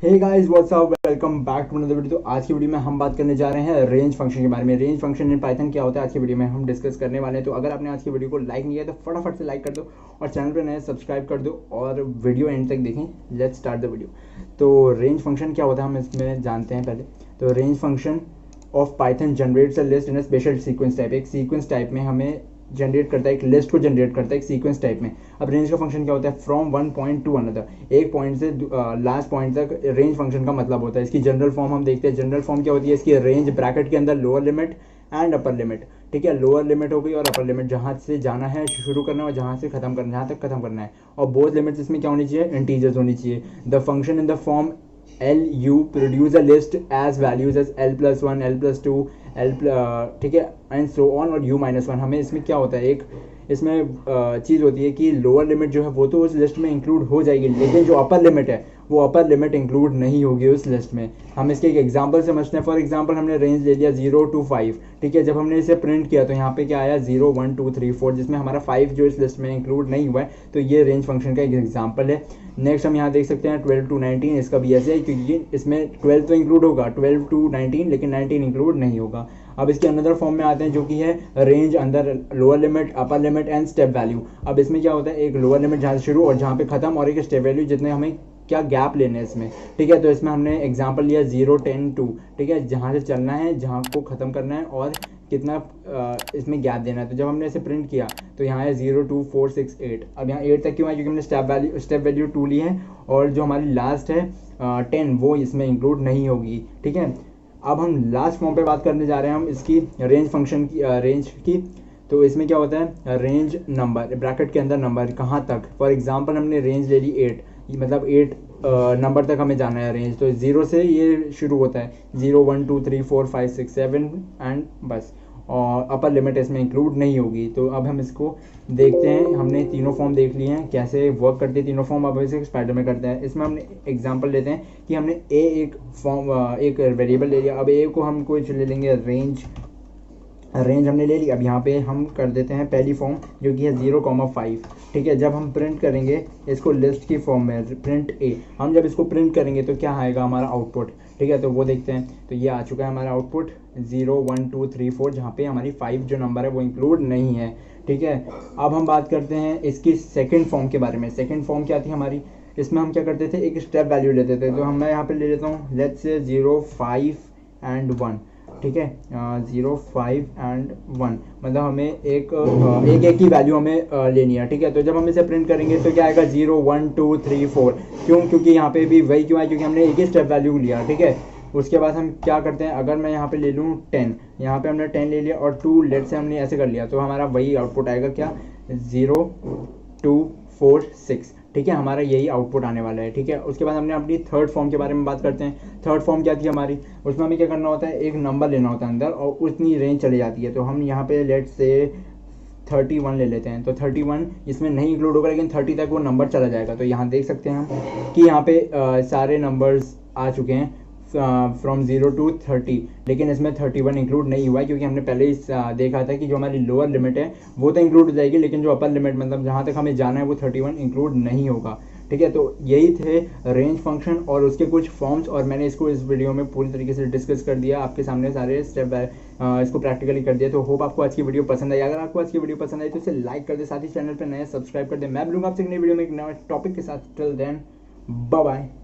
Hey guys what's up, welcome back to another video. तो आज की वीडियो में हम बात करने जा रहे हैं रेंज फंक्शन के बारे में। रेंज फंक्शन इन पाइथन क्या होता है आज की वीडियो में हम डिस्कस करने वाले हैं। तो अगर आपने आज की वीडियो को लाइक नहीं किया तो फटाफट से लाइक कर दो और चैनल पर नए सब्सक्राइब कर दो और वीडियो एंड तक देखें। Let's start the video. तो रेंज फंक्शन क्या होता है हम इसमें जानते हैं पहले। तो range function of Python generates a list in a special sequence type. एक सीक्वेंस टाइप में हमें जनरेट करता है, एक लिस्ट को जनरेट करता है एक सीक्वेंस टाइप में। अब रेंज का फंक्शन क्या होता है? From one point two another, एक पॉइंट से लास्ट पॉइंट तक रेंज फंक्शन का मतलब होता है। इसकी जनरल फॉर्म हम देखते हैं। जनरल फॉर्म क्या होती है इसकी? रेंज ब्रैकेट के अंदर lower limit and upper limit. ठीक है, लोअर लिमिट हो गई और अपर लिमिट, जहाँ से जाना है शुरू करना है और जहाँ से खत्म करना है, जहाँ तक खत्म करना है। और बोथ लिमिट्स इसमें क्या होनी चाहिए? इंटीजर्स होनी चाहिए। The function in the form L U produce a list as values as l+1 l+2 ठीक है एंड सो ऑन और u-1। हमें इसमें क्या होता है, एक इसमें चीज़ होती है कि लोअर लिमिट जो है वो तो उस लिस्ट में इंक्लूड हो जाएगी, लेकिन जो अपर लिमिट है वो अपर लिमिट इंक्लूड नहीं होगी उस लिस्ट में। हम इसके एक एग्जांपल समझते हैं। फॉर एग्जांपल हमने रेंज ले लिया 0 to 5। ठीक है, जब हमने इसे प्रिंट किया तो यहाँ पे क्या आया? 0 1 2 3 4, जिसमें हमारा 5 जो इस लिस्ट में इंक्लूड नहीं हुआ है। तो ये रेंज फंक्शन का एक एग्जाम्पल है। नेक्स्ट हम यहाँ देख सकते हैं 12 to 19। इसका भी ऐसे है क्योंकि इसमें 12 तो इंक्लूड होगा, 12 to 19, लेकिन 19 इंक्लूड नहीं होगा। अब इसके अनदर फॉर्म में आते हैं जो कि है रेंज अंदर lower limit, upper limit and step value. अब इसमें क्या होता है? एक लोअर लिमिट जहाँ से शुरू और जहाँ पे खत्म, और एक स्टेप वैल्यू जितने हमें क्या गैप लेने हैं इसमें। ठीक है, तो इसमें हमने एग्जांपल लिया 0 10 2। ठीक है, जहाँ से चलना है, जहाँ को ख़त्म करना है और कितना इसमें गैप देना है। तो जब हमने इसे प्रिंट किया तो यहाँ है 0 2 4 6 8। अब यहाँ 8 तक क्यों है? क्योंकि हमने स्टेप वैल्यू 2 ली है और जो हमारी लास्ट है 10 वो इसमें इंक्लूड नहीं होगी। ठीक है, अब हम लास्ट फॉर्म पे बात करने जा रहे हैं हम इसकी रेंज फंक्शन की, रेंज की। तो इसमें क्या होता है? रेंज नंबर ब्रैकेट के अंदर नंबर कहाँ तक। फॉर एग्जांपल हमने रेंज ले ली 8, मतलब 8 नंबर तक हमें जाना है रेंज। तो 0 से ये शुरू होता है, 0 1 2 3 4 5 6 7 एंड बस, और अपर लिमिट इसमें इंक्लूड नहीं होगी। तो अब हम इसको देखते हैं। हमने तीनों फॉर्म देख लिए हैं कैसे वर्क करती है तीनों फॉर्म। अब इसे स्पाइडर में करते हैं। इसमें हमने एग्जांपल लेते हैं कि हमने एक फॉर्म एक वेरिएबल ले लिया। अब ए को हम कुछ ले लेंगे रेंज हमने ले ली। अब यहाँ पे हम कर देते हैं पहली फॉर्म जो कि है 0,5। ठीक है, जब हम प्रिंट करेंगे इसको लिस्ट की फॉर्म में प्रिंट ए, हम जब इसको प्रिंट करेंगे तो क्या आएगा हमारा आउटपुट। ठीक है, तो वो देखते हैं। तो ये आ चुका है हमारा आउटपुट 0 1 2 3 4, जहाँ पे हमारी 5 जो नंबर है वो इंक्लूड नहीं है। ठीक है, अब हम बात करते हैं इसकी सेकेंड फॉर्म के बारे में। सेकेंड फॉर्म क्या थी हमारी? इसमें हम क्या करते थे? एक स्टेप वैल्यू लेते थे। तो मैं यहाँ पे ले लेता हूँ लेट्स से 0 5 एंड 1। ठीक है, 0 5 एंड 1, मतलब हमें एक की वैल्यू हमें लेनी है। ठीक है, तो जब हम इसे प्रिंट करेंगे तो क्या आएगा? 0 1 2 3 4। क्यों? क्योंकि यहाँ पे भी वही क्यों है? क्योंकि हमने एक ही स्टेप वैल्यू लिया। ठीक है, उसके बाद हम क्या करते हैं? अगर मैं यहाँ पे ले लूँ 10, यहाँ पे हमने 10 ले लिया और 2 लेट से हमने ऐसे कर लिया, तो हमारा वही आउटपुट आएगा क्या? 0 2 4 6। ठीक है, हमारा यही आउटपुट आने वाला है। ठीक है, उसके बाद हमने अपनी थर्ड फॉर्म के बारे में बात करते हैं। थर्ड फॉर्म क्या थी हमारी? उसमें हमें क्या करना होता है? एक नंबर लेना होता है अंदर और उतनी रेंज चली जाती है। तो हम यहाँ पे लेट से 31 ले लेते हैं। तो 31 इसमें नहीं इंक्लूड होगा, लेकिन 30 तक वो नंबर चला जाएगा। तो यहाँ देख सकते हैं हम कि यहाँ पे सारे नंबर्स आ चुके हैं फ्रॉम 0 to 30, लेकिन इसमें 31 इंक्लूड नहीं हुआ है क्योंकि हमने पहले ही देखा था कि जो हमारी लोअर लिमिट है वो तो इंक्लूड हो जाएगी, लेकिन जो अपर लिमिट मतलब जहाँ तक हमें जाना है वो 31 इंक्लूड नहीं होगा। ठीक है, तो यही थे रेंज फंक्शन और उसके कुछ फॉर्म्स, और मैंने इसको इस वीडियो में पूरी तरीके से डिस्कस कर दिया आपके सामने, सारे स्टेप इसको प्रैक्टिकली कर दिया। तो होप आपको आज की वीडियो पसंद आई। अगर आपको आज की वीडियो पसंद आई तो इसे लाइक कर दे, साथ ही चैनल पर नए सब्सक्राइब कर दे। मैं मिलूंगा आपसे एक नई वीडियो में एक नए टॉपिक के साथ। Till then bye bye.